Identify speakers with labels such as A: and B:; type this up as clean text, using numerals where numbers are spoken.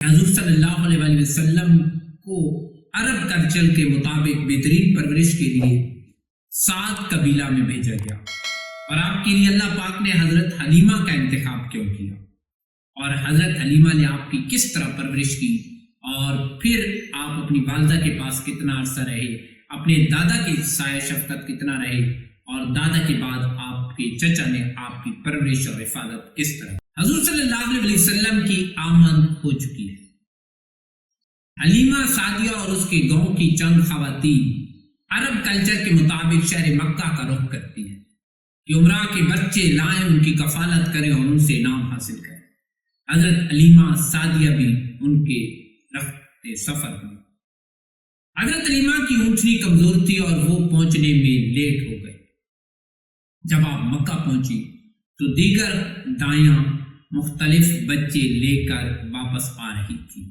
A: حضور صلی اللہ علیہ وآلہ وسلم کو عرب کلچر کے مطابق بہترین پرورش کے لیے سعد قبیلہ میں بھیجا گیا، اور آپ کے لیے اللہ پاک نے حضرت حلیمہ کا انتخاب کیوں کیا، اور حضرت حلیمہ نے آپ کی کس طرح پرورش کی، اور پھر آپ اپنی والدہ کے پاس کتنا عرصہ رہے، اپنے دادا کی سایہ شفقت کتنا رہے، اور دادا کے بعد آپ کے چچا نے آپ کی پرورش اور حفاظت کس طرح۔ حضور صلی اللہ علیہ وسلم کی آمد ہو چکی ہے۔ حلیمہ سعدیہ اور اس کے گاؤں کی چند خواتین عرب کلچر کے مطابق شہر مکہ کا رخ کرتی ہیں کہ عمرہ کے بچے لائیں، ان کی کفالت کریں اور ان سے انعام حاصل کریں۔ حضرت حلیمہ سعدیہ بھی ان کے رخت سفر ہوئی۔ حضرت حلیمہ کی اونٹنی کمزور تھی اور وہ پہنچنے میں لیٹ ہو گئے۔ جب آپ مکہ پہنچی تو دیگر دائیاں مختلف بچے لے کر واپس آ رہی تھی۔